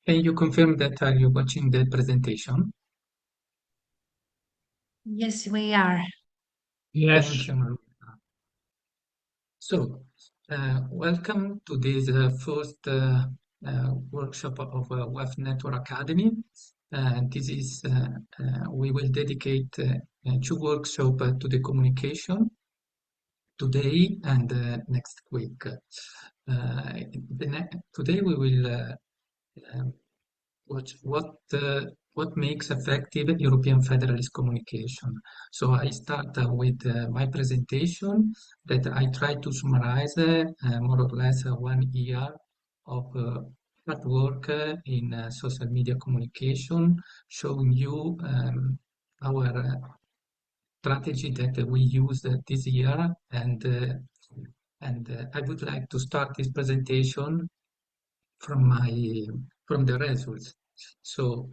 Can you confirm that are you watching the presentation? Yes, we are. Thank Yes, you, Maria. So, welcome to this first workshop of WEF Network Academy. This is we will dedicate two workshops to the communication today and next week. Today we will um, what makes effective European Federalist communication. So I start with my presentation that I try to summarize more or less 1 year of hard work in social media communication, showing you our strategy that we used this year, and I would like to start this presentation from my from the results. So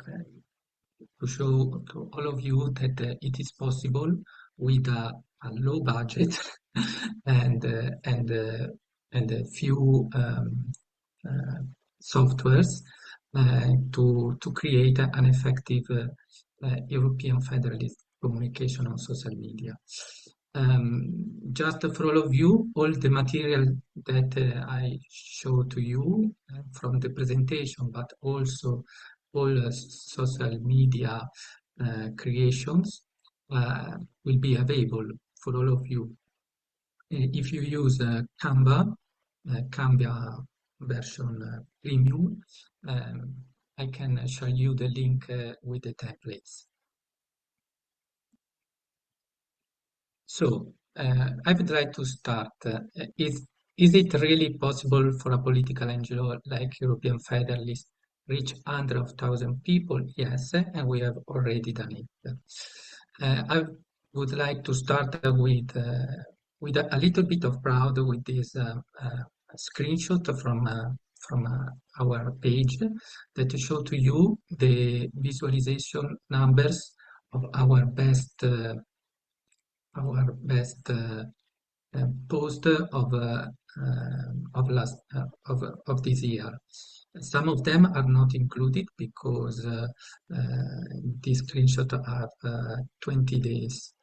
to show to all of you that it is possible with a low budget and a few uh, softwares to create an effective European Federalist communication on social media. Just for all of you, all the material that I show to you from the presentation, but also all social media creations will be available for all of you. If you use Canva version premium, I can show you the link with the templates. So, I would like to start. Is it really possible for a political NGO like European Federalist reach hundreds of thousands of people? Yes, and we have already done it. I would like to start with a little bit of proud with this screenshot from our page that show to you the visualization numbers of our best post of this year. Some of them are not included because these screenshots are 20 days.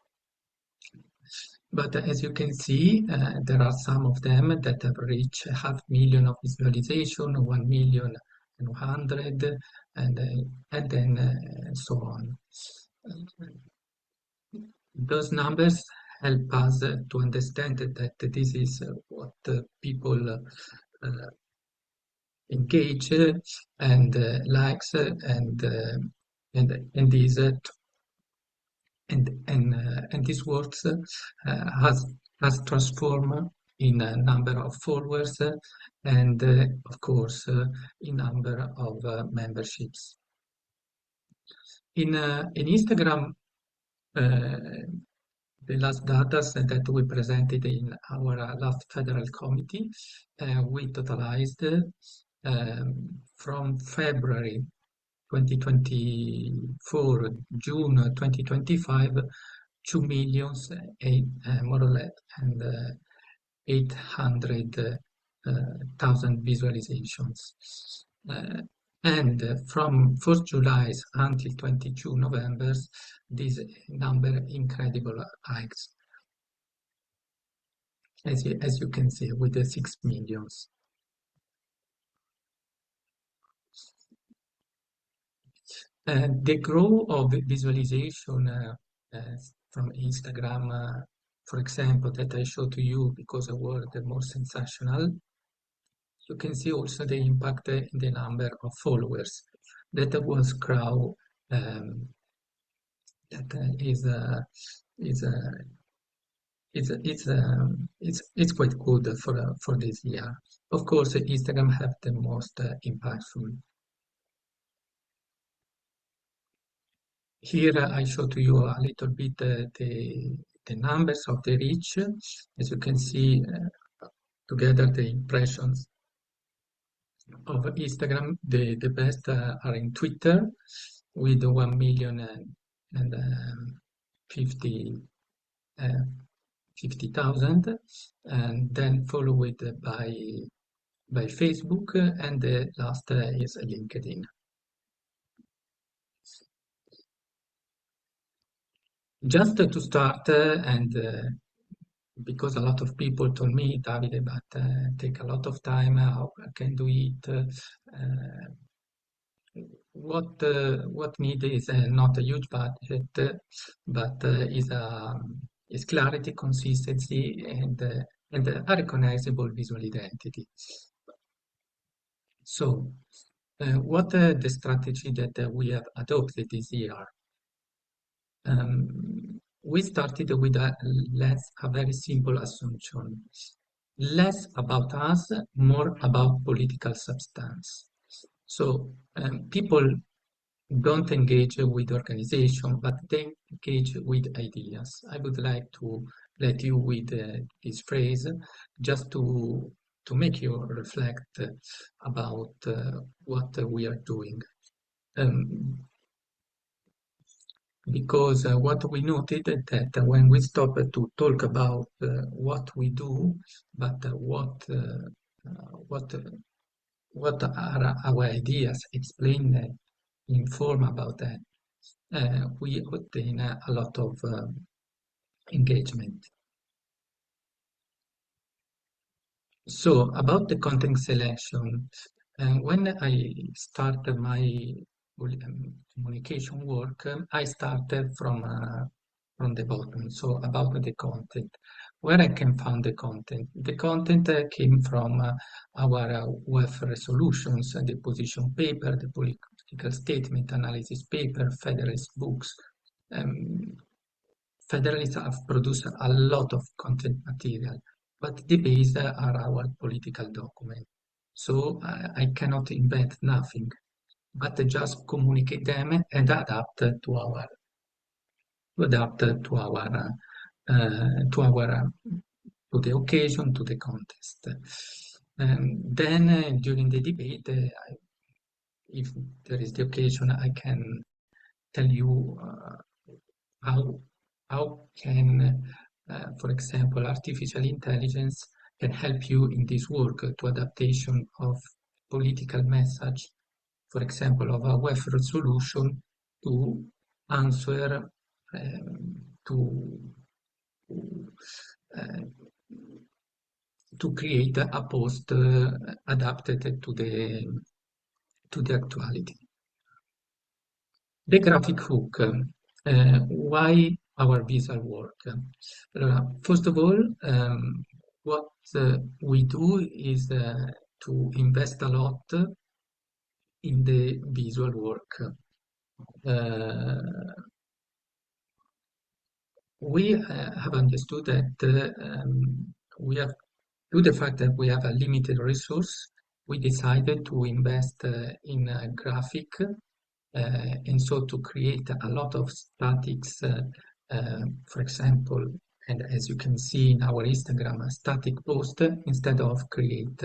But as you can see, there are some of them that have reached 500,000 of visualization, 1,100,000, and then so on. Those numbers help us to understand that this is what people engage and likes and these and these words has transformed in a number of followers and of course in number of memberships. In Instagram, the last data that we presented in our last federal committee, we totalized from February 2024, June 2025, 2 million, more or less, and 800,000 visualizations. And from 1st July until 22 November, this number incredible hikes, as you can see, with the 6 millions. The growth of visualization from Instagram, for example, that I show to you because they were the more sensational, you can see also the impact in the number of followers that was grow that is it's quite good for this year. Of course, Instagram have the most impactful. Here I show to you a little bit the numbers of the reach. As you can see, together the impressions of Instagram, the best are in Twitter with 1 million and 50 uh, 50,000, and then followed by Facebook, and the last is LinkedIn. Just to start, and because a lot of people told me, Davide, but take a lot of time, how I can do it? What need is not a huge budget, but is clarity, consistency, and a recognizable visual identity. So, what the strategy that we have adopted this year? We started with a very simple assumption. Less about us, more about political substance. So people don't engage with organization, but they engage with ideas. I would like to let you with this phrase just to make you reflect about what we are doing. Um, because what we noted that when we stop to talk about what we do, but what what are our ideas, explain, inform about that, we obtain a lot of engagement. So about the content selection, when I started my communication work, I started from the bottom. So about the content, where I can find the content. The content came from our UEF resolutions, the position paper, the political statement analysis paper, Federalist books. Um, Federalists have produced a lot of content material, but the base are our political documents. So I cannot invent nothing, but just communicate them and adapt to our to the occasion, to the context. Then during the debate, if there is the occasion, I can tell you how can, for example, artificial intelligence can help you in this work to adaptation of political message, for example, of a web solution to answer to uh, to create a post adapted to the actuality. The graphic hook. Why our visual work? First of all, what we do is to invest a lot in the visual work. Uh, we have understood that we have, due to the fact that we have a limited resource, we decided to invest in graphic and so to create a lot of statics, for example, and as you can see in our Instagram, a static post instead of create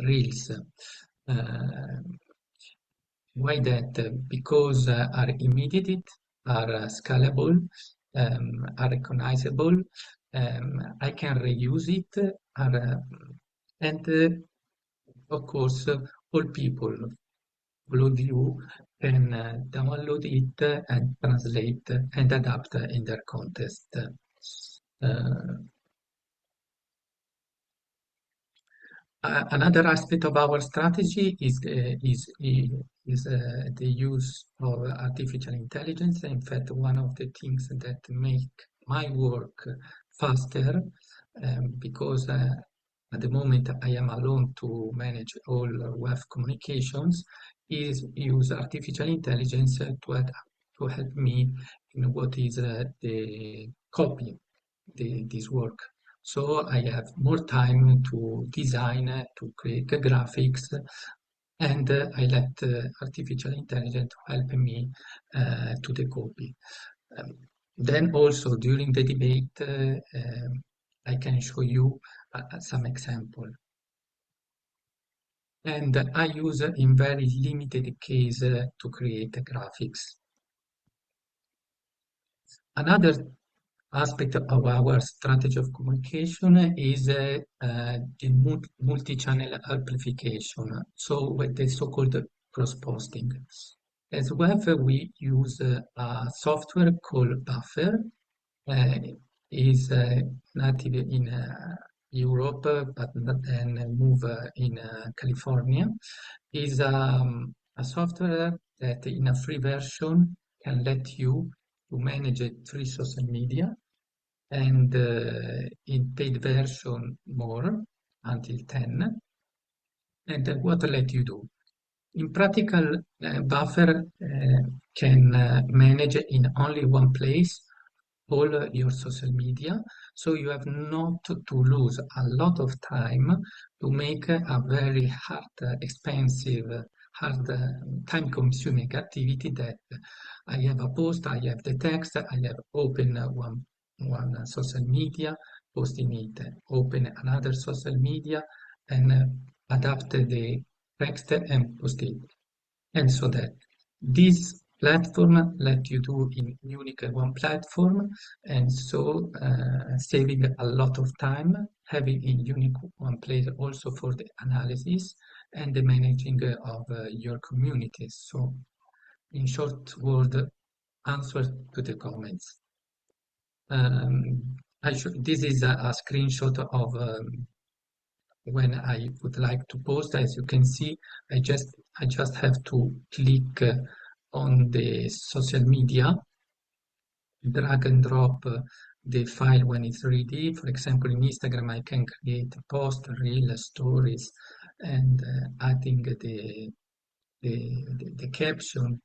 reels. Uh, why that? Because are immediate, are scalable, are recognizable. I can reuse it, and of course, all people, all of you can download it and translate and adapt in their context. Another aspect of our strategy is the use of artificial intelligence. In fact, one of the things that make my work faster, because at the moment I am alone to manage all web communications, is use artificial intelligence to help me in what is the copy this work. So I have more time to design, to create the graphics, and I let artificial intelligence help me to the copy. Um, then also during the debate, I can show you some example. And I use in very limited case to create graphics. Another aspect of our strategy of communication is the multi-channel amplification, so with the so-called cross-posting. As well, we use a software called Buffer, uh, is native in Europe, but then move in California. Is a software that in a free version can let you to manage three social media, and in paid version more until 10. And what let you do? In practical, Buffer can manage in only one place all your social media, so you have not to lose a lot of time to make a very hard, expensive, hard, time-consuming activity that I have a post, I have the text, I have open one social media, posting it, open another social media, and adapt the text and post it. And so that this platform let you do in unique one platform, and so saving a lot of time, having in unique one place also for the analysis and the managing of your communities. So in short word, answer to the comments. This is a screenshot of when I would like to post. As you can see, I just have to click on the social media, drag and drop the file when it's ready. For example, in Instagram, I can create a post, reel, stories, and adding the caption.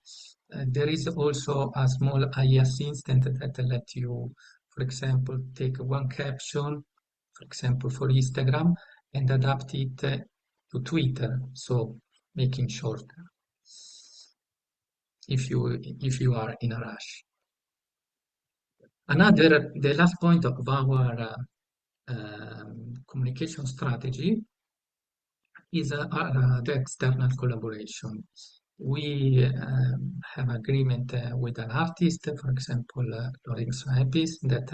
There is also a small AI assistant that let you, for example, take one caption, for example, for Instagram, and adapt it to Twitter, so making shorter if you are in a rush. The last point of our communication strategy is the external collaboration. We have agreement with an artist, for example, Lorenzo Epis, that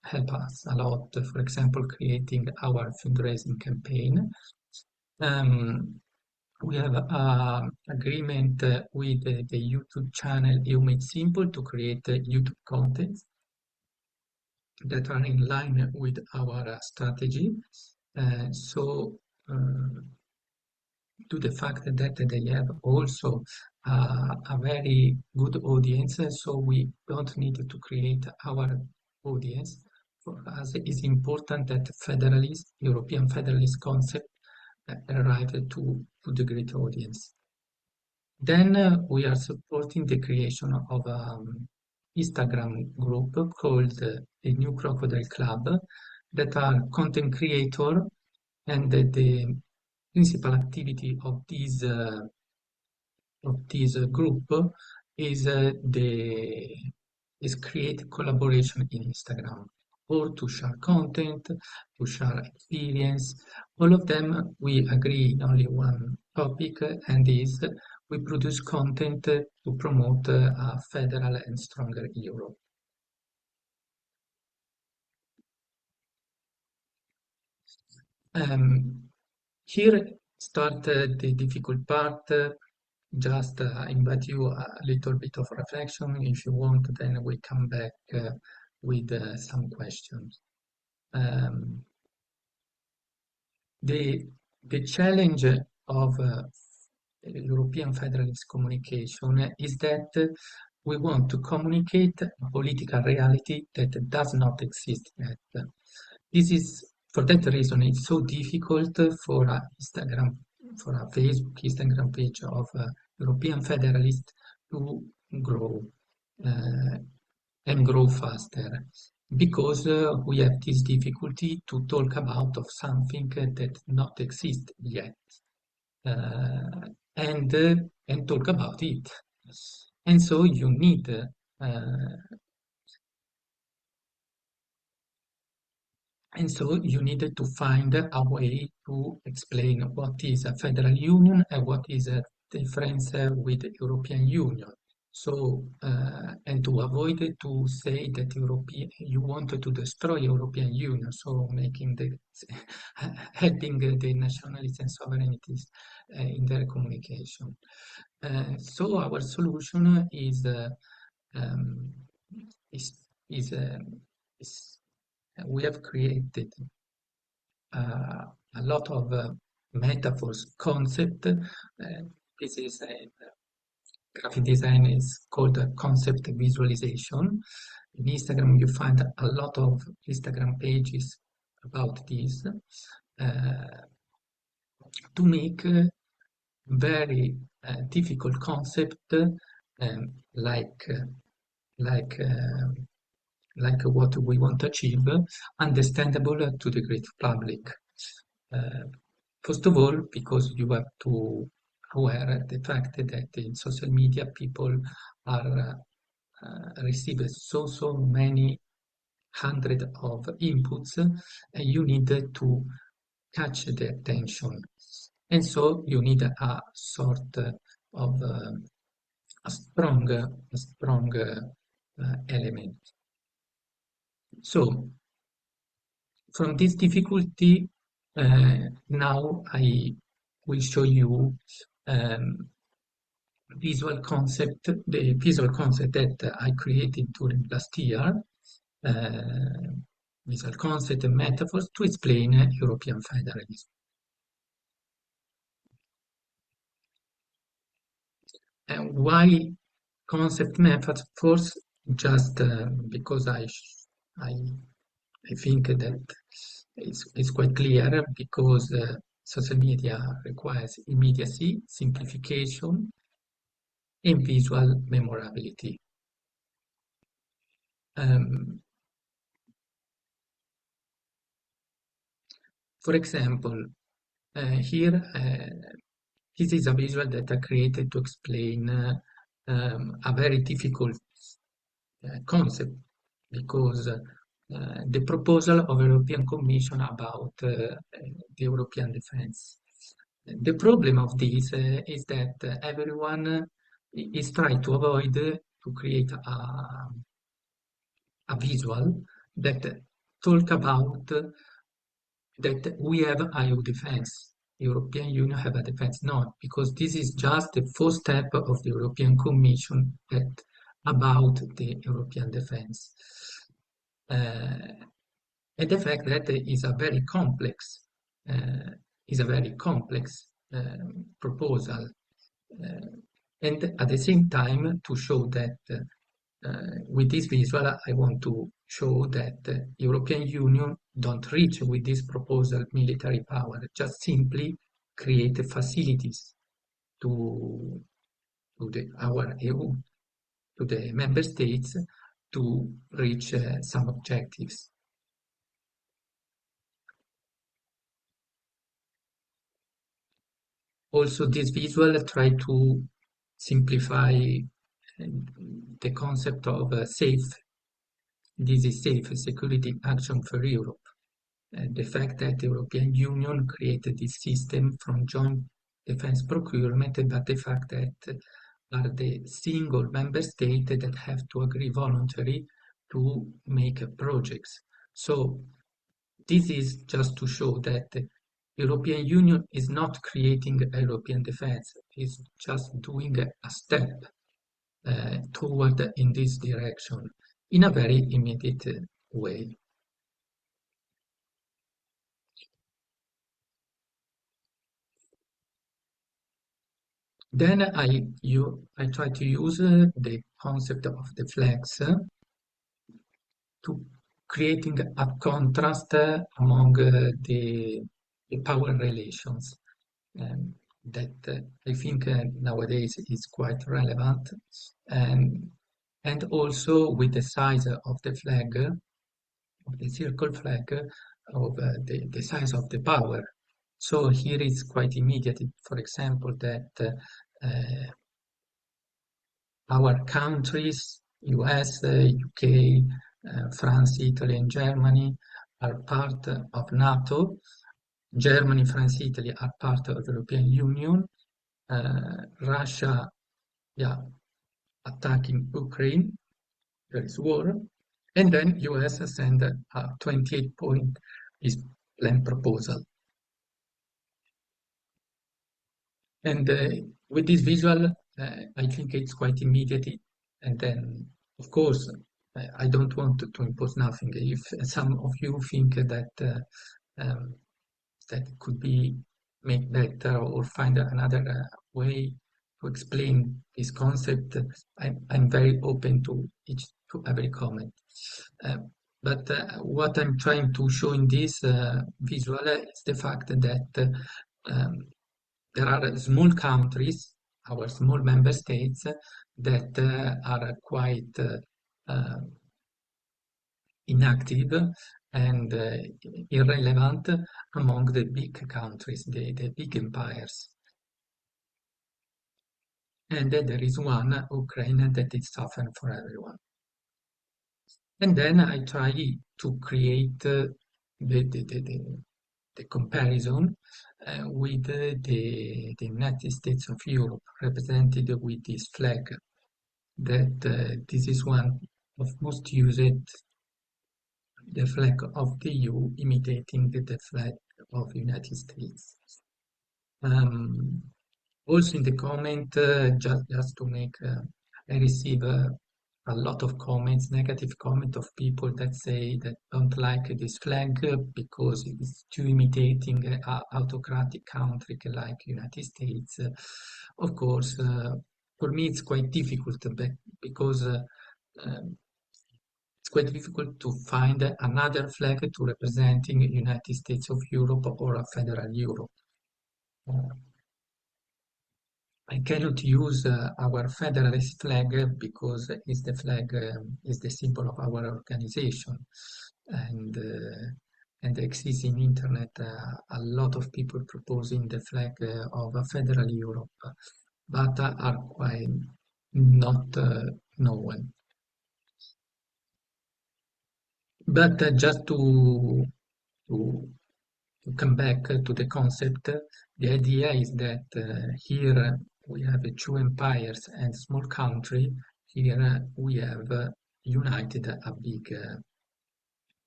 help us a lot, for example, creating our fundraising campaign. We have an agreement with the YouTube channel You Made Simple to create YouTube content that are in line with our strategy. So to the fact that they have also a very good audience, so we don't need to create our audience. For us, it's important that Federalist, European Federalist concept arrive to the great audience. Then we are supporting the creation of an Instagram group called the New Crocodile Club that are content creator, and the principal activity of this group is is create collaboration in Instagram, or to share content, to share experience. All of them we agree in only one topic, and is we produce content to promote a federal and stronger Europe. Um, Here start the difficult part. Just invite you a little bit of reflection. If you want, then we come back with some questions. Um, the the challenge of European federalist communication is that we want to communicate a political reality that does not exist yet. This is for that reason it's so difficult for a Instagram, for a Facebook Instagram page of European Federalist to grow uh, and grow faster, because we have this difficulty to talk about of something that not exist yet, uh, and talk about it. And so you need And so you needed to find a way to explain what is a federal union and what is a difference with the European Union. So, and to avoid to say that you wanted to destroy European Union, so making helping the nationalists and sovereignties in their communication. So our solution um, is is we have created uh, a lot of metaphors, concept. This is a graphic design is called a concept visualization. In Instagram, you find a lot of Instagram pages about this to make very difficult concept like like uh, like what we want to achieve, understandable to the great public. Uh, First of all, because you have to aware the fact that in social media people are receive so many hundred of inputs, and you need to catch the attention, and so you need a sort of a strong element. So from this difficulty, now I will show you um, the visual concept that I created during last year, uh, visual concept and metaphors to explain European federalism. And why concept methods? First, just because I I think that it's quite clear because social media requires immediacy, simplification, and visual memorability. Um, for example, here this is a visual that I created to explain a very difficult concept because the proposal of European Commission about the European defense. The problem of this is that everyone is trying to avoid to create a visual that talk about that we have EU defense. European Union have a defense. No, because this is just the first step of the European Commission that about the European defense. Uh, and the fact that uh, is a very complex proposal, uh, and at the same time to show that with this visual, I want to show that European Union don't reach with this proposal military power, just simply create facilities to, our EU, to the member states to reach some objectives. Also, this visual try to simplify the concept of safe. This is safe security action for Europe. The fact that the European Union created this system from joint defense procurement, but the fact that are the single member state that have to agree voluntarily to make projects. So this is just to show that the European Union is not creating a European defense, it's just doing a step toward in this direction in a very immediate way. Then I try to use the concept of the flex to creating a contrast among the power relations um, that I think nowadays is quite relevant, and and also with the size of the flag, of the circle flag, of the size of the power. So here is quite immediate, for example, that our countries, US, UK, France, Italy, and Germany are part of NATO. Germany, France, Italy are part of the European Union. Russia, yeah, attacking Ukraine, there is war. And then US send a 28-point peace plan proposal. And with this visual, I think it's quite immediate. And then, of course, I don't want to impose nothing. If some of you think that um, that could be made better or find another way to explain this concept, I'm very open to every comment. Uh, but what I'm trying to show in this visual is the fact that there are small countries, our small member states, that are quite uh, inactive and irrelevant among the big countries, the big empires. And then there is one, Ukraine, that is suffering for everyone. And then I try to create the comparison with the United States of Europe, represented with this flag, that this is one of most used, the flag of the EU, imitating the flag of the United States. Um, Also in the comment, just to make, I receive a lot of comments, negative comment of people that say that don't like this flag because it's too imitating a autocratic country like United States. Of course, for me it's quite difficult because um, it's quite difficult to find another flag to representing United States of Europe or a federal Europe. Uh, I cannot use our Federalist flag because it's the flag, is the symbol of our organization, and exists in internet a lot of people proposing the flag of a federal Europe, but are quite not known. But just to come back to the concept, the idea is that here we have two empires and small country. Here we have united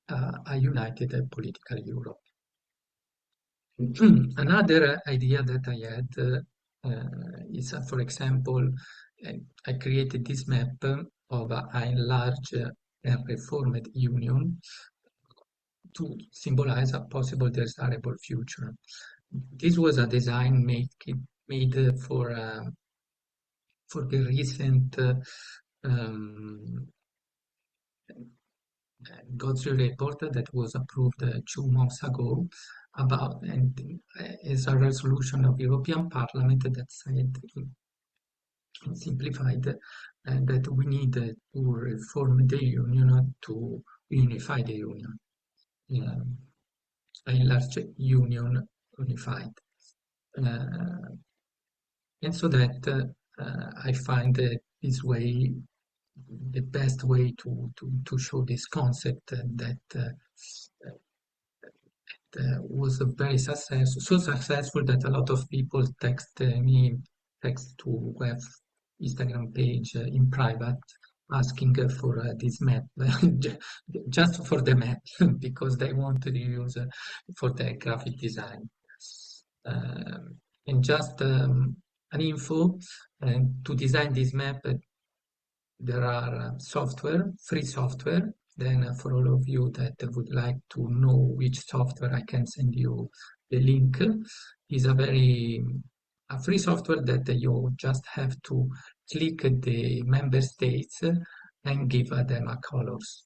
a united political Europe. Another idea that I had is, for example, I created this map of a enlarged and reformed union to symbolize a possible desirable future. This was a design made for the recent um, Godzilla report that was approved 2 months ago about, and is a resolution of European Parliament that said, simplified, that we need to reform the union to unify the union. A large union unified. And so that I find this way the best way to show this concept that was a very so successful that a lot of people text to have Instagram page in private asking for this map just for the map because they want to use for the graphic design. And just an info, to design this map there are free software. Then for all of you that would like to know which software, I can send you the link. Is a free software that you just have to click the member states and give them a colors.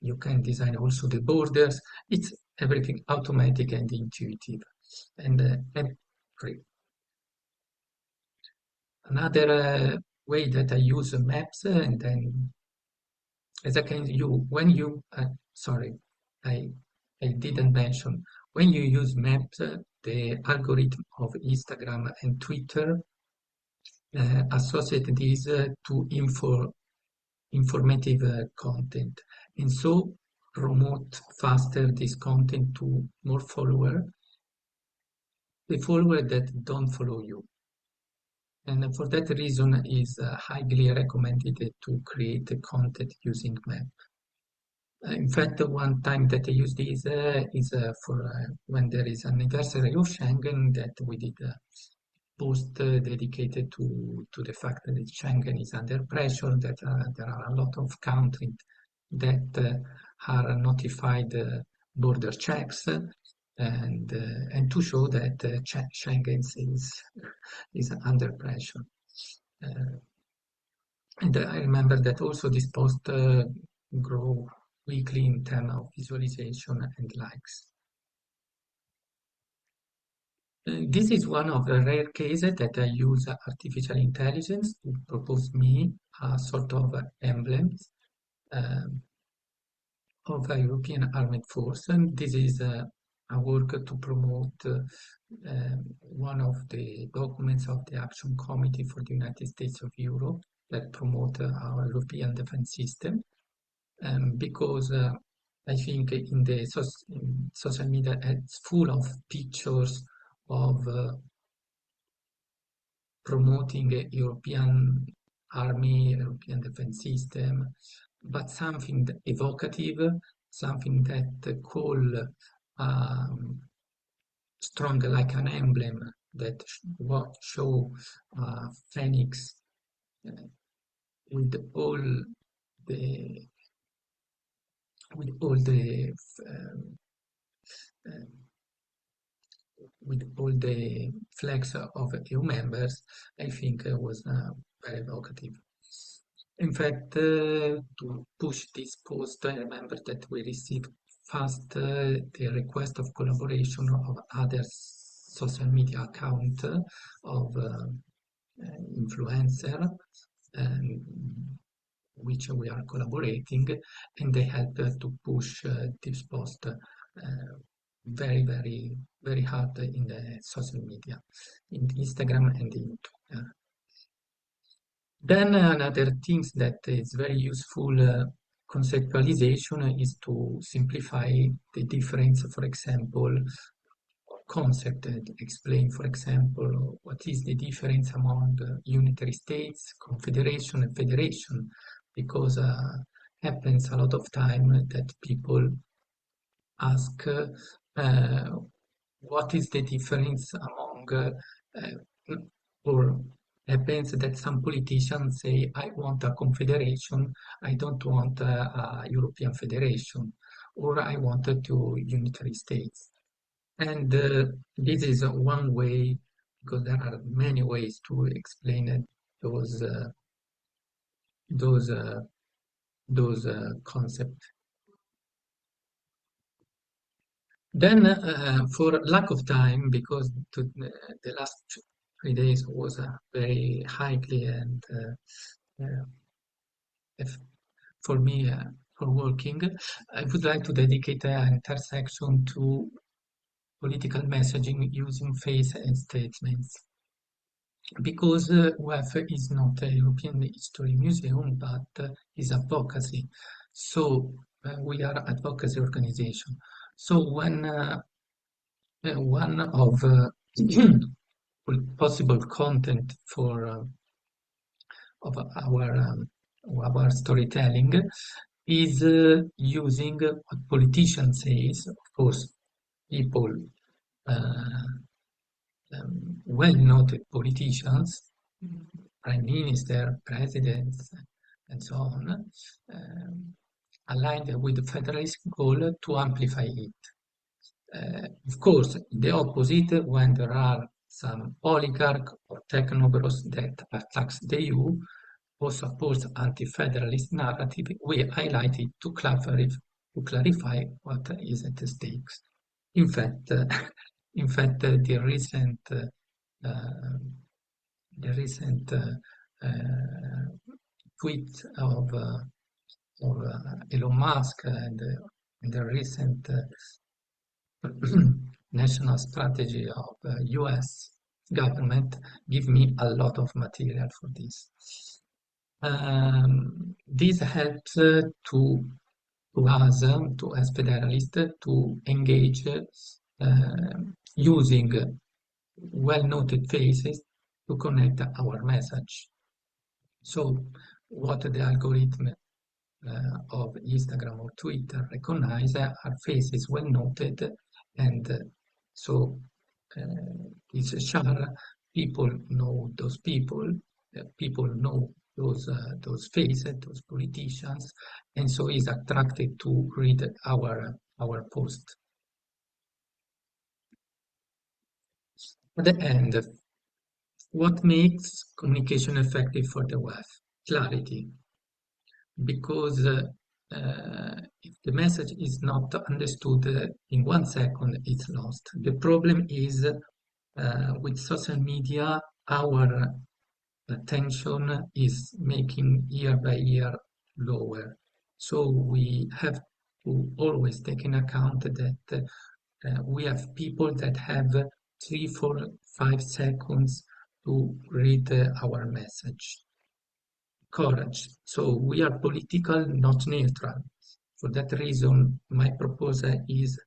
You can design also the borders. It's everything automatic and intuitive and free. Another way that I use maps, and then as I can you when you sorry, I I didn't mention when you use maps, the algorithm of Instagram and Twitter associate these to informative content, and so promote faster this content to more followers, the followers that don't follow you. And for that reason, is highly recommended to create the content using map. In fact, one time that I use this is for when there is an anniversary of Schengen that we did post dedicated to the fact that Schengen is under pressure, that there are a lot of countries that are notified border checks, and to show that Schengen is under pressure. Uh, and I remember that also this post grow weekly in terms of visualization and likes. This is one of the rare cases that I use artificial intelligence to propose me a sort of emblems um, of a European armed force. And this is a work to promote one of the documents of the Action Committee for the United States of Europe that promote our European defense system. Because I think in social media it's full of pictures of promoting a European army, European defense system, but something evocative, something that call strong like an emblem that what show Phoenix uh, with all the with all the um, uh, with all the flags of EU members, I think was very evocative. In fact, to push this post, I remember that we received first the request of collaboration of other social media account of influencer, um, which we are collaborating, and they help to push this post very hard in the social media, in Instagram and in Twitter. Then another things that is very useful conceptualization is to simplify the difference, for example, concept and explain, for example, what is the difference among unitary states, confederation, and federation, because happens a lot of time that people ask what is the difference among, or happens that some politicians say, I want a confederation, I don't want a European federation, or I want two unitary states. And this is one way, because there are many ways to explain it, those uh, those uh, those concepts. Then, for lack of time, because the last 3 days was very highly and if, for me for working, I would like to dedicate an entire section to political messaging using face and statements. Because UEF is not a European History Museum, but is advocacy. So we are advocacy organization. So when one of possible content for of our storytelling is using what politicians says, of course, people uh, well-noted politicians, prime minister, presidents, and so on, aligned with the Federalist goal to amplify it. Of course, the opposite, when there are some oligarch or technocrats that attacks the EU or supports anti-federalist narrative, we highlight it to clarify what is at stake. In fact, uh, the recent tweet of Elon Musk and the recent national strategy of US government give me a lot of material for this. This helps to us, to as Federalist, to engage using well-noted faces to connect our message. So what the algorithm of Instagram or Twitter recognize are faces well noted, and so it's share people know those people know those faces, those politicians, and so is attracted to read our post. At the end, what makes communication effective for the web? Clarity, because if the message is not understood in 1 second, it's lost. The problem is with social media, our attention is making year by year lower. So we have to always take in account that we have people that have 3, 4, 5 seconds to read our message. Courage. So we are political, not neutral. For that reason, my proposal is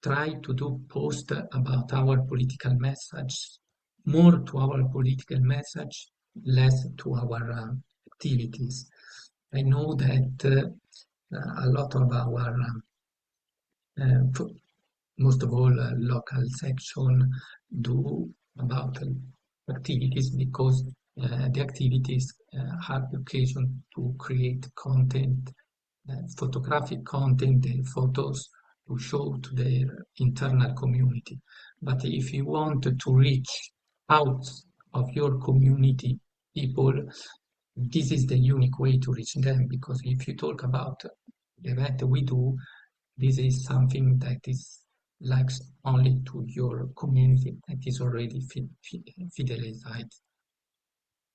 try to do post about our political message, more to our political message, less to our activities. I know that a lot of our most of all local section do about activities because the activities have the occasion to create content, photographic content and photos to show to their internal community. But if you want to reach out of your community people, this is the unique way to reach them, because if you talk about the event we do, this is something that is likes only to your community that is already fidelized.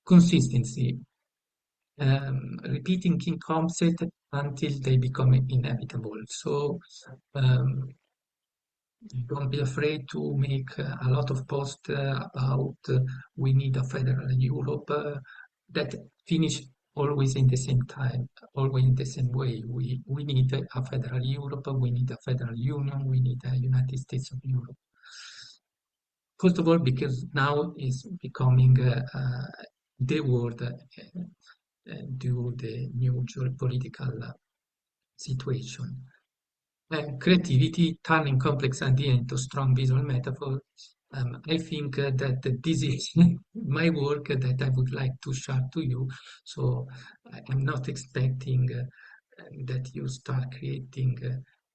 Consistency, repeating key concepts until they become inevitable. So um, don't be afraid to make a lot of posts about we need a federal Europe that finish always in the same time, always in the same way. We need a federal Europe, we need a federal union, we need a United States of Europe. First of all, because now is becoming the world due the new geopolitical situation. Creativity, turning complex idea into strong visual metaphor. I think that this is my work that I would like to share to you. So I'm not expecting that you start creating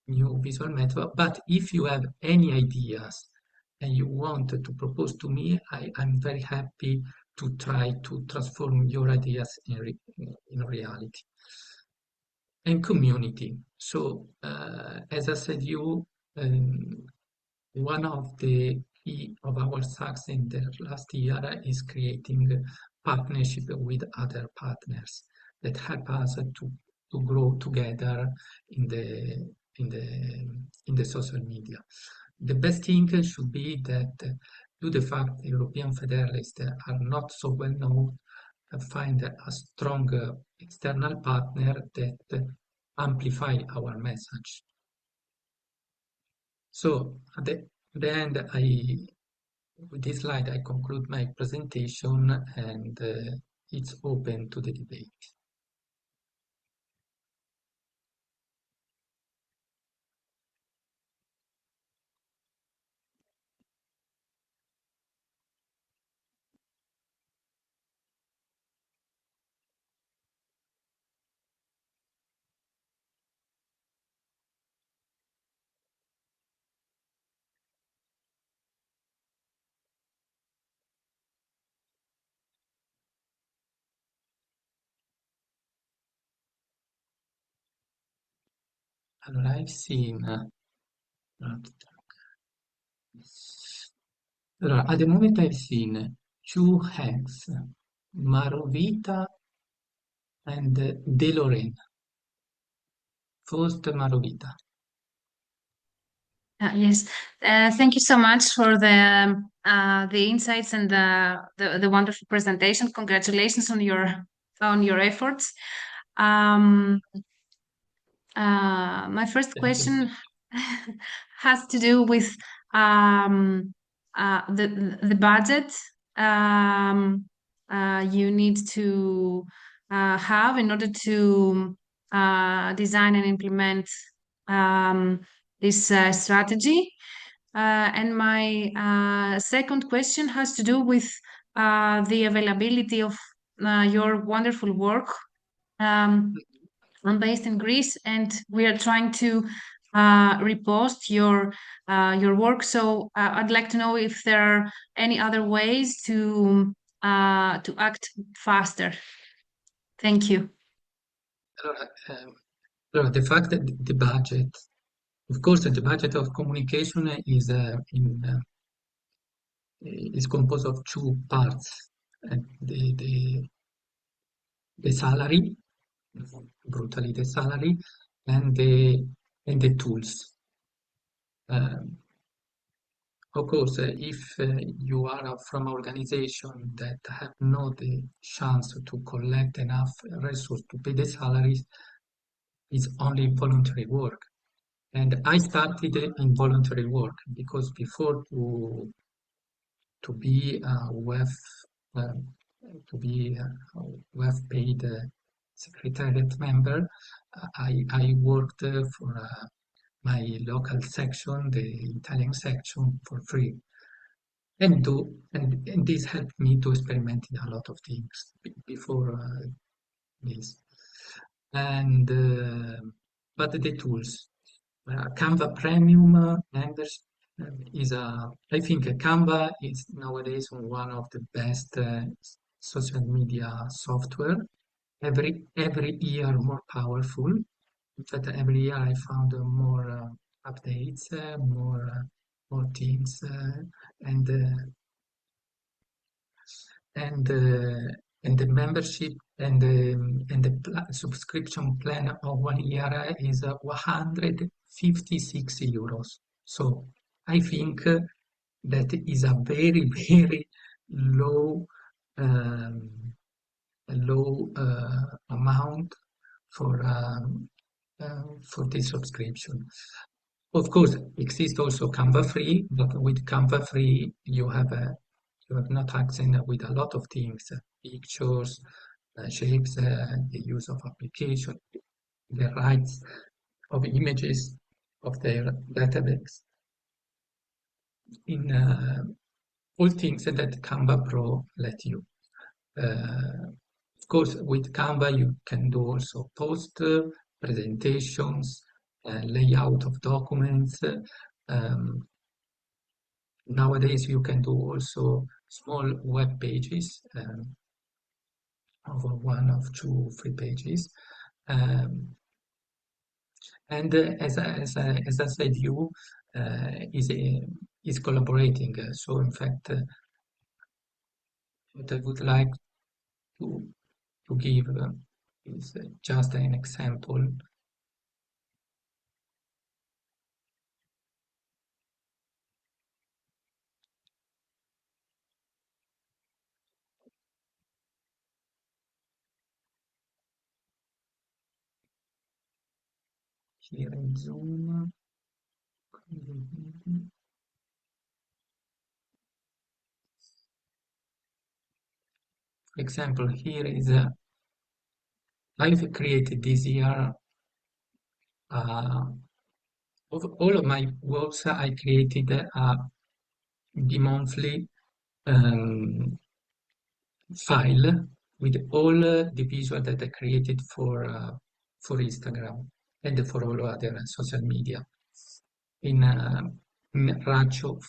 new visual metaphor. But if you have any ideas and you want to propose to me, I'm very happy to try to transform your ideas in reality. And community. So, as I said, um, one of the key of our success in the last year is creating partnership with other partners that help us to grow together in the social media. The best thing should be that due to the fact European Federalists are not so well known, find a strong external partner that amplify our message. So at the end, with this slide, I conclude my presentation and it's open to the debate. Allora, I've seen, allora, at the moment I've seen two hands, Marovita and De Loren. First, Marovita. Yes, thank you so much for the insights and the wonderful presentation. Congratulations on your efforts. My first Thank you. question has to do with the budget you need to have in order to design and implement this strategy. And my second question has to do with the availability of your wonderful work. I'm based in Greece, and we are trying to repost your work. So I'd like to know if there are any other ways to act faster. Thank you. Allora, allora, the fact that the budget, of course, the budget of communication is composed of two parts. The salary, brutally the salary, and the tools. Um, of course, if you are from an organization that have not the chance to collect enough resources to pay the salaries, it's only voluntary work. And I started in voluntary work because before to be a WEF, um, to be a WEF paid secretariat member, I worked for my local section, the Italian section, for free. And this helped me to experiment in a lot of things before this. And but the tools, Canva Premium members is I think Canva is nowadays one of the best social media software. Every year more powerful. In fact, every year I found more updates, more things, and uh, and uh, and the membership and the subscription plan of 1 year is 156 euros. So I think that is a very very low um, amount for this subscription. Of course, exists also Canva free, but with Canva free, you have not access with a lot of things, pictures, shapes, the use of application, the rights of images of their database in all things that Canva Pro let you. Of course, with Canva, you can do also post presentations, layout of documents. Um, Nowadays, you can do also small web pages of one of two, three pages. Um, and as I said, you is is collaborating. So, in fact, what I would like to give is just an example. Here in Zoom. For example, here is I've created this year of all of my works. I created the monthly file with all the visual that I created for Instagram and for all other social media in, in ratio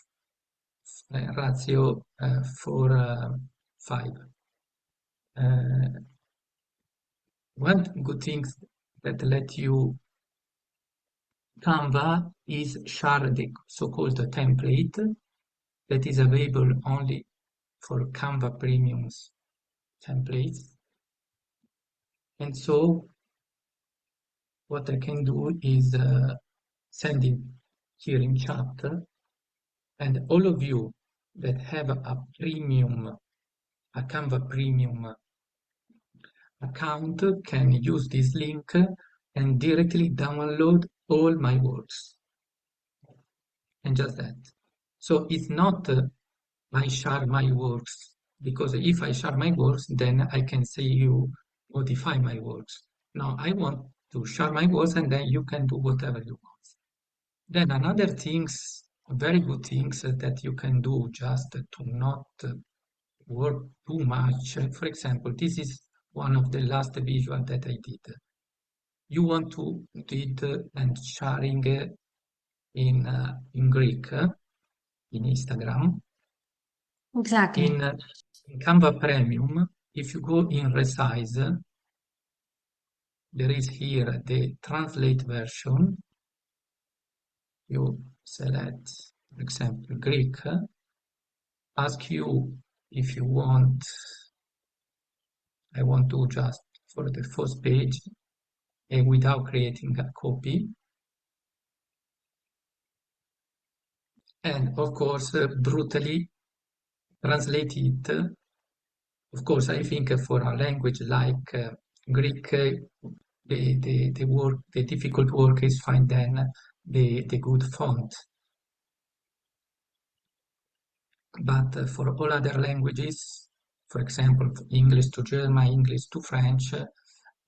4:5. One good thing that let you Canva is share the so-called template that is available only for Canva Premium's templates. And so what I can do is send it here in chat, and all of you that have a Canva Premium account can use this link and directly download all my works, and just that. So it's not I share my works, because if I share my works, then I can see you modify my works. No, I want to share my works, and then you can do whatever you want. Then another things very good things that you can do just to not work too much. For example, this is one of the last visual that I did. You want to read and sharing in Greek in Instagram. Exactly. In Canva Premium, if you go in resize, there is here the translate version. You select, for example, Greek, ask you if you want, I want to just for the first page without creating a copy. And of course, brutally translate it. Of course, I think for a language like Greek, the work, the difficult work is find then the good font. But for all other languages, for example, English to German, English to French,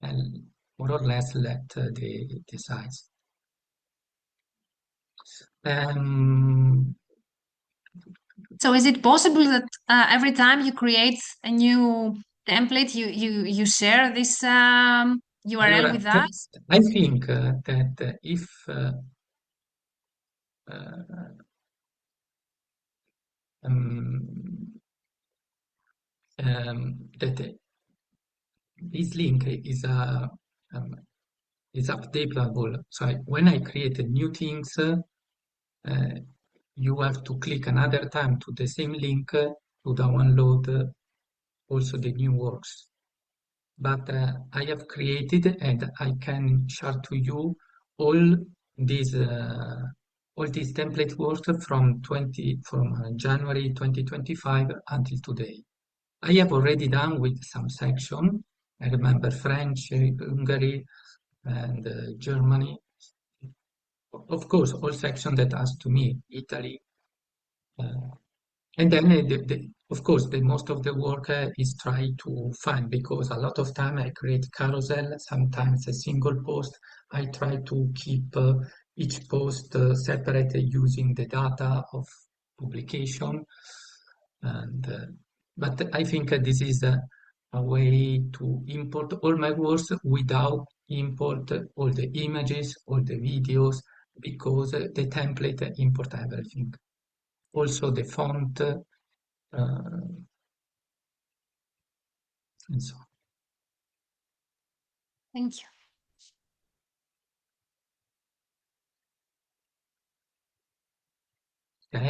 and more or less let the size. Um, So is it possible that every time you create a new template, you share this URL allora, with us? I think that if uh, um, that this link um, is updatable. So when I create new things, you have to click another time to the same link to download also the new works. But I have created and I can share to you all these uh, all these template works from January 2025 until today. I have already done with some section. I remember French, Hungary, and Germany. Of course, all section that has to me, Italy, uh, and then, of course, the most of the work is try to find because a lot of time I create carousel, sometimes a single post. I try to keep each post separate using the data of publication. And but I think this is a way to import all my works without import all the images, all the videos, because the template import everything. Also the font, and so on. Thank you.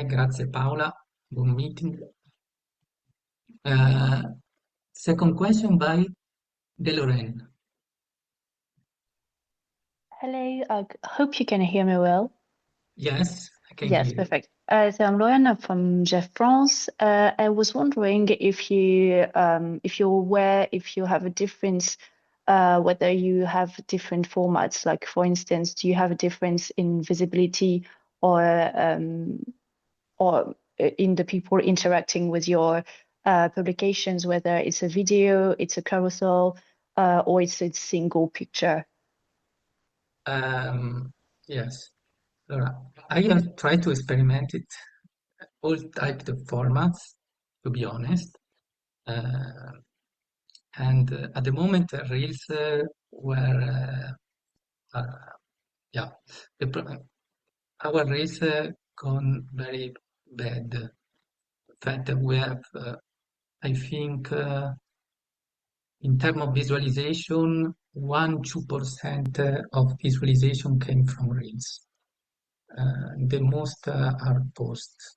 Grazie Paola, buon meeting. Uh, Second question by De Lorraine. Hello, I hope you can hear me well. Yes, I can Yes, hear you. perfect. So I'm Lorena from Jeff France. I was wondering if you're aware if you have a difference, whether you have different formats. Like for instance, do you have a difference in visibility or in the people interacting with your publications, whether it's a video, it's a carousel, or it's a single picture? Yes. Allora, I have tried to experiment it, all types of formats, to be honest. Uh, and at the moment, Reels were, yeah, the, our Reels gone very bad. In fact, we have, I think, in terms of visualization, 1-2% of visualization came from Reels. The most are posts,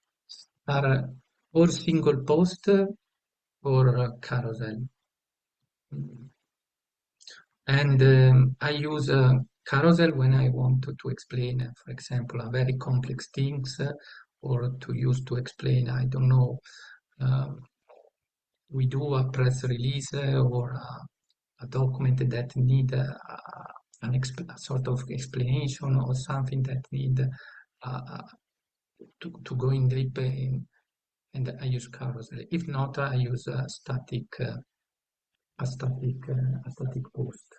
are or single post or carousel. Mm. And I use carousel when I want to explain, for example, a very complex things, or to use to explain, I don't know, um, we do a press release or a document that need a sort of explanation or something that need to go in deep in, and I use carousel. If not, I use a static post.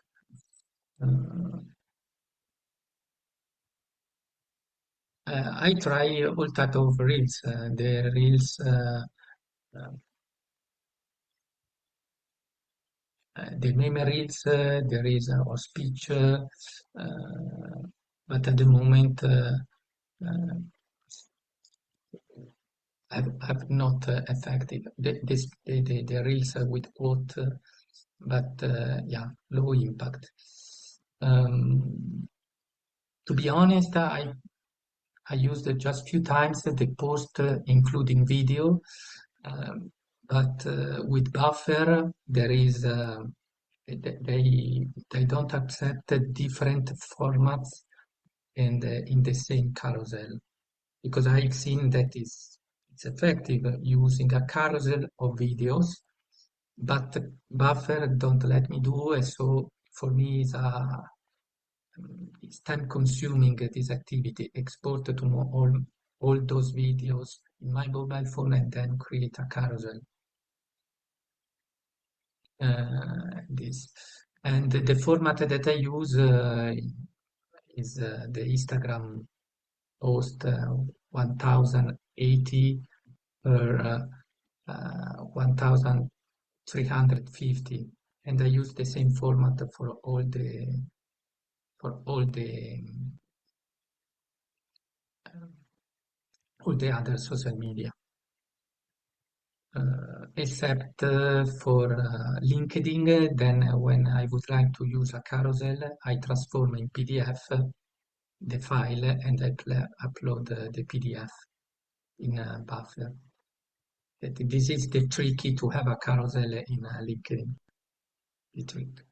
Uh, I try all type of reels. The reels, uh, the meme reels, there is or speech, but at the moment, uh, I've not effective the reels with quote, but yeah, low impact. Um, to be honest, I used it just few times the post including video, um, but with Buffer there is they don't accept different formats and in the same carousel because I've seen that it's effective using a carousel of videos, but Buffer don't let me do, and so for me it's time consuming this activity. Export to all those videos in my mobile phone and then create a carousel. This and the format that I use is the Instagram post 1080 per 1350, and I use the same format uh, all the other social media. Except for LinkedIn, then when I would like to use a carousel, I transform in PDF the file and I upload the PDF in a Buffer. This is the tricky to have a carousel in LinkedIn. The trick.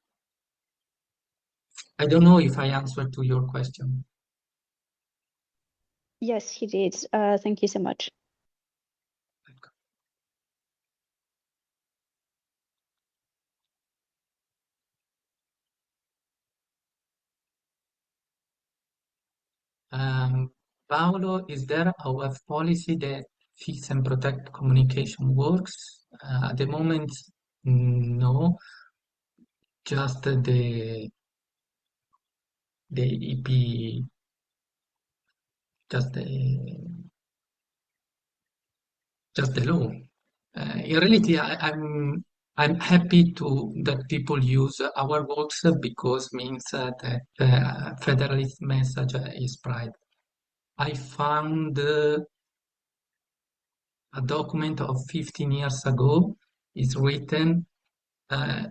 I don't know if I answered to your question. Yes, you did. Thank you so much. Paolo, is there a UEF policy that fix and protect communication works? At the moment, no, just the EP, just the law. In reality, I'm happy to that people use our works because means that Federalist message is spread. I found a document of 15 years ago is written. Uh,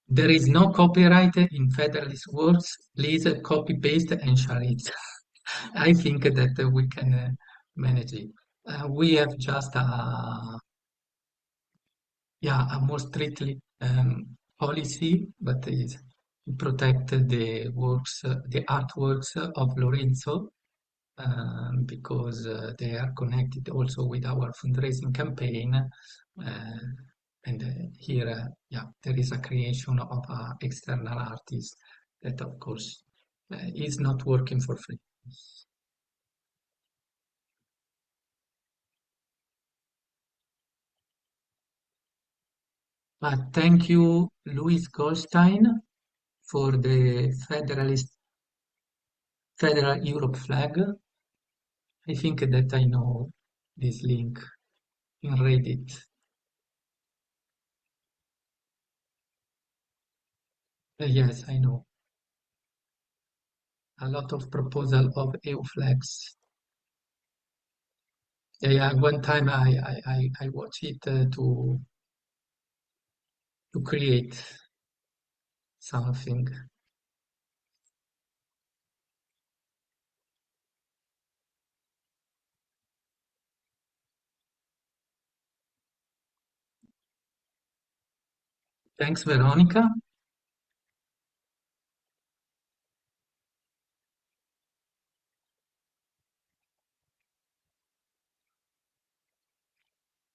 there is no copyright in Federalist works. Please copy paste and share it. I think that we can manage it. We have just a more strictly policy, but is to protect the works, the artworks of Lorenzo, because they are connected also with our fundraising campaign. And here, yeah, there is a creation of an external artist that, of course, is not working for free. But thank you, Louis Goldstein, for the Federal Europe flag. I think that I know this link in Reddit. Yes, I know. A lot of proposal of EU flags. Yeah, one time I watched it to create something. Thanks, Veronica.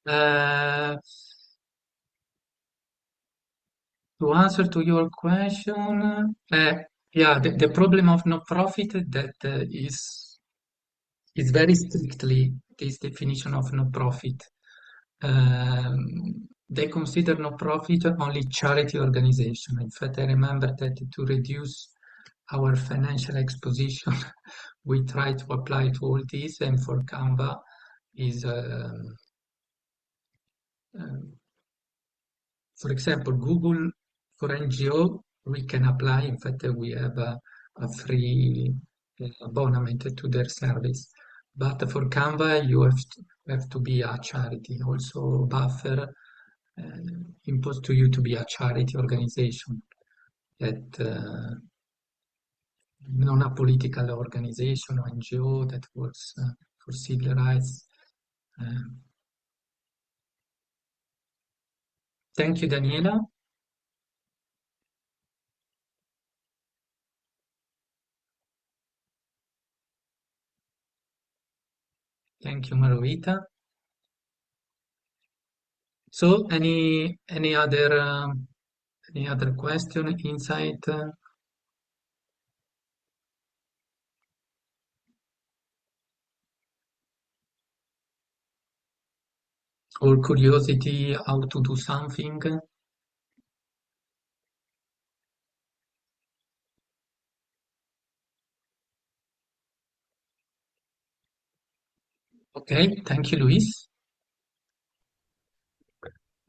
Uh, to answer to your question, yeah, the problem of no profit that is very strictly this definition of no profit. They consider no profit only charity organization. In fact, I remember that to reduce our financial exposition, we try to apply to all this, and for Canva is, um, for example, Google for NGO, we can apply. In fact, we have a free abonnement to their service. But for Canva, you have to be a charity. Also, Buffer impose to you to be a charity organization that non a political organization or NGO that works for civil rights. Uh, Thank you, Daniela. Thank you, Marovita. So, any other question, insight, or curiosity how to do something? Okay, thank you, Luis.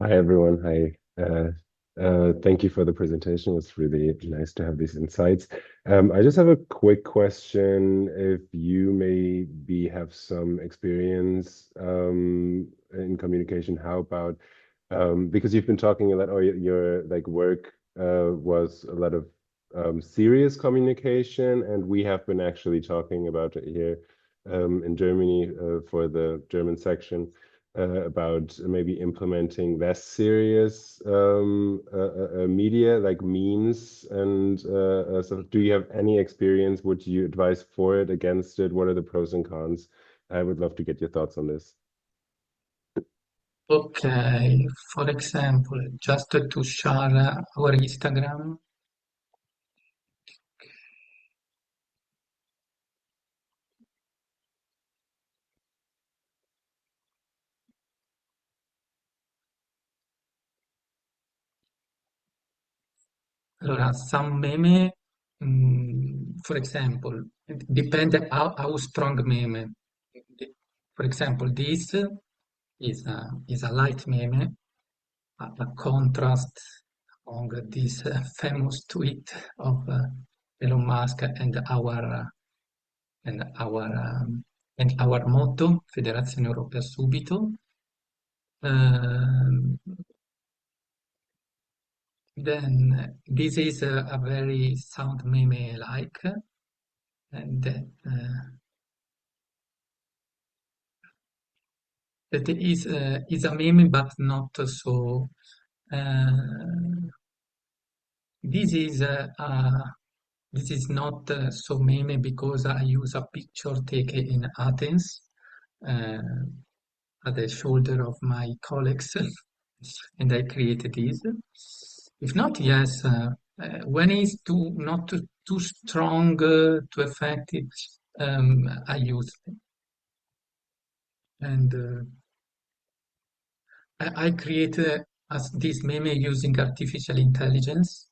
Hi everyone. Hi. Thank you for the presentation. It was really nice to have these insights. I just have a quick question. If you maybe have some experience in communication, how about because you've been talking a lot, or your like work was a lot of serious communication, and we have been actually talking about it here in Germany for the German section about maybe implementing less serious media like memes and so do you have any experience? Would you advise for it, against it? What are the pros and cons? I would love to get your thoughts on this. Okay, for example, just to share our Instagram. Allora, some meme, for example, depende how strong meme. For example, this is a light meme, a contrast among this famous tweet of Elon Musk and our and our motto, Federazione Europea Subito. Um, then this is a very sound meme-like, and that is a meme, but not so. Uh, this is this is not so meme because I use a picture taken in Athens uh, at the shoulder of my colleagues, and I created this. If not, yes, when it's too strong, too effective, I use it. And I created as this meme using artificial intelligence.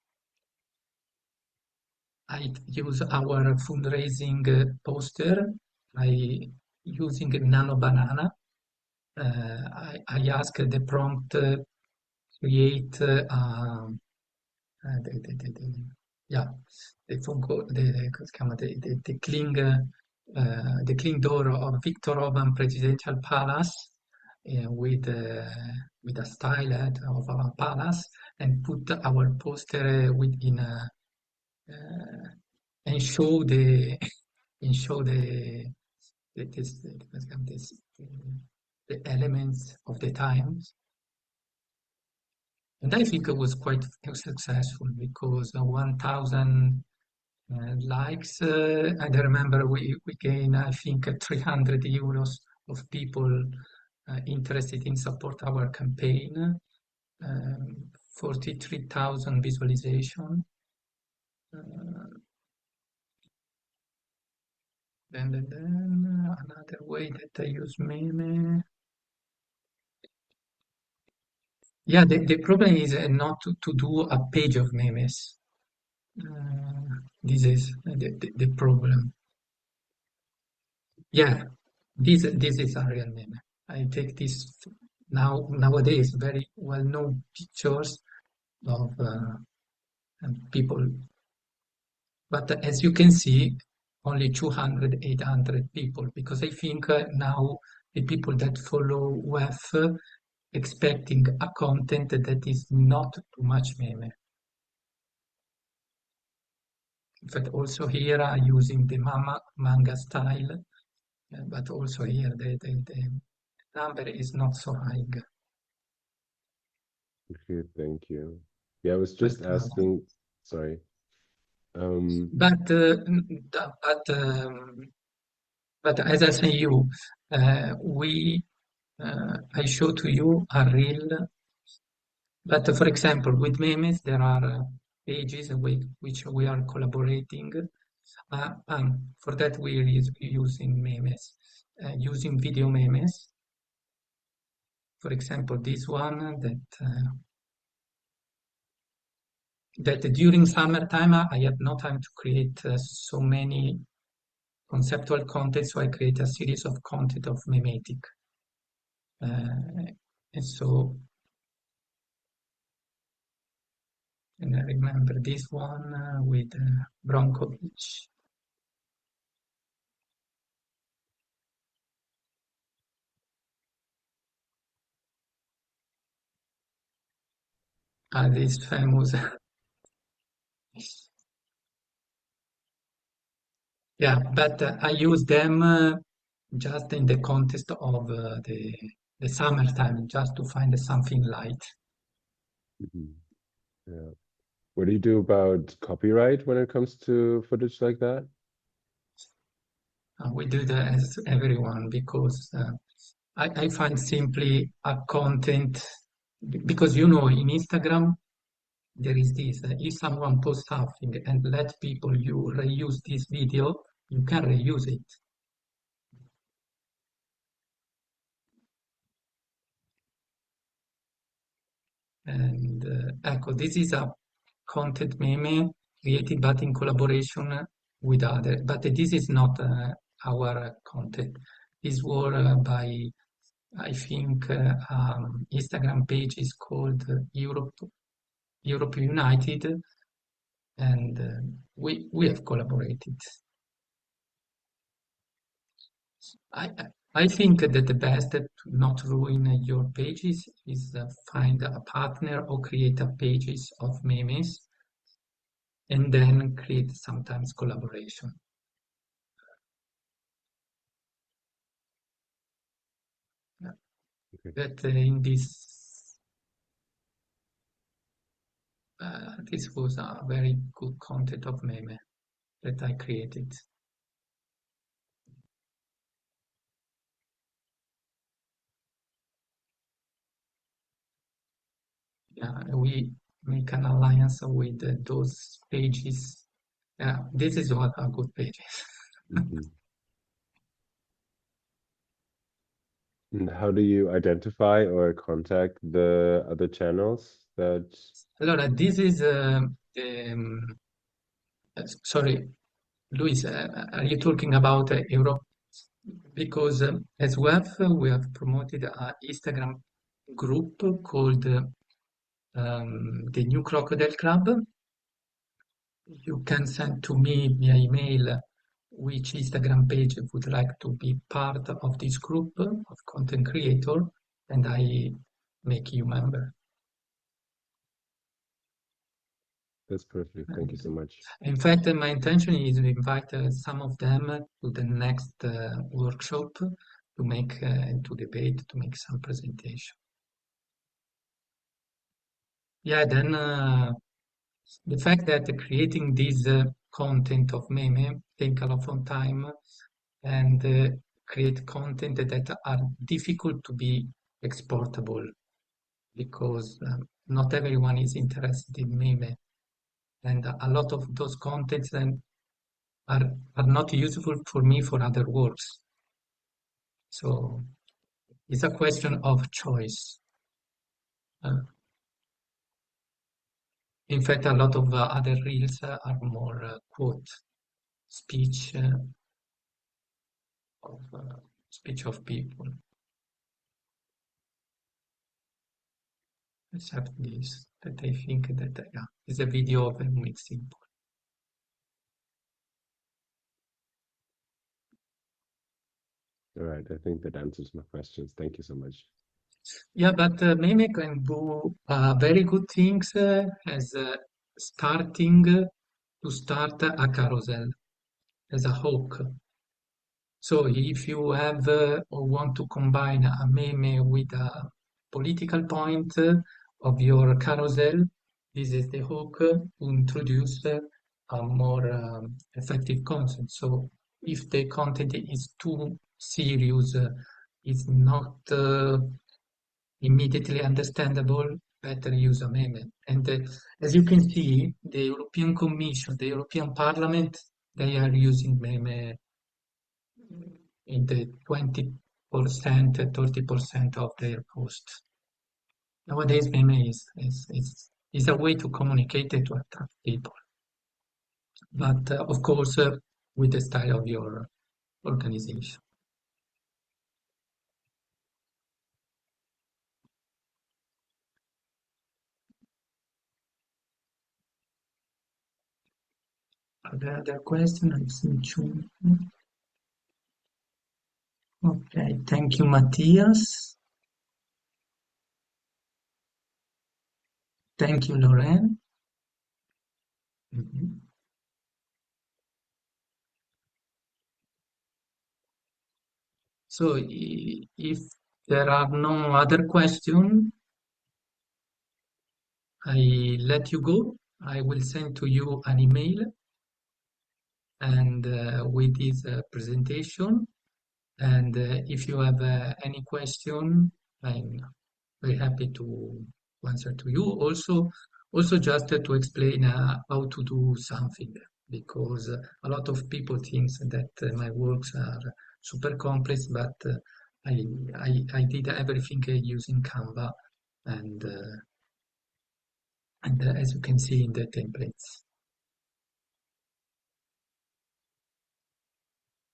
I use our fundraising poster by using Nano Banana. I ask the prompt create yeah, the Funko, come si chiama, the cling door of Viktor Orban Presidential Palace with a style of our palace and put our poster within and show the and show come si chiama, the elements of the times. And I think it was quite successful because 1,000 likes, and I remember we gained, I think, 300 euros of people interested in support our campaign, 43,000 visualization. Then another way that I use meme. Yeah, the problem is not to do a page of memes. This is the problem. Yeah, this is a real meme. I take this nowadays very well-known pictures of people, but as you can see, only 200, 800 people, because I think now the people that follow UEF expecting a content that is not too much meme. In fact, also here I'm using the manga style, but also here the number is not so high. Okay, thank you. Yeah, I was just 12,000. asking, sorry. Um, But but but as I say you, we I show to you a reel. But for example, with memes, there are pages with which we are collaborating. For that, we are using memes, using video memes. For example, this one that during summertime I had no time to create so many conceptual content, so I create a series of content of memetic. And so, and I remember this one with Bronkovich. This famous, yeah, but I use them just in the context of the summertime, just to find something light. mhm, yeah. What do you do about copyright when it comes to footage like that? We do that as everyone because I find simply a content because you know in Instagram there is this if someone posts something and let people you reuse this video, you can reuse it. And ecco, this is a content meme created but in collaboration with other. But this is not our content. This was by I think Instagram page is called Europe United, and we have collaborated. I think that the best to not ruin your pages is find a partner or create a pages of memes and then create sometimes collaboration. Yeah. Okay. That in this was a very good content of meme that I created. Yeah, we make an alliance with those pages. Yeah, this is what are good pages. Mhm. And how do you identify or contact the other channels that? Allora, this is sorry, Luis, are you talking about Europe? Because as well, we have promoted an Instagram group called the New Crocodile Club. You can send to me via email which Instagram page would like to be part of this group of content creator, and I make you member. That's perfect. Thank you And so much. in fact, my intention is to invite some of them to the next workshop to make to debate, to make some presentation. Yeah, then the fact that creating this content of meme take a lot of time and create content that are difficult to be exportable because not everyone is interested in meme, and a lot of those contents then are not useful for me for other works. So it's a question of choice. Uh, in fact, a lot of other reels are more quote speech speech of people. Except this, that I think that yeah, is a video of a mixing. All right, I think that answers my questions. Thank you so much. Yeah, but Meme can do very good things as starting to start a carousel as a hook. So if you have or want to combine a meme with a political point of your carousel, this is the hook to introduce a more effective content. So if the content is too serious, is not immediately understandable, better use a meme. And as you can see, the European Commission, the European Parliament, they are using meme in the 20%, 30% of their posts. Nowadays, meme is a way to communicate and to attract people. But of course, with the style of your organization. Are there other questions? I've seen two. Okay, thank you, Matthias. Thank you, Lorraine. Mhm. So if there are no other questions, I let you go. I will send to you an email and with this presentation. And if you have any question, I'm very happy to answer to you. Also just to explain how to do something, because a lot of people think that my works are super complex, but I did everything using Canva and as you can see in the templates.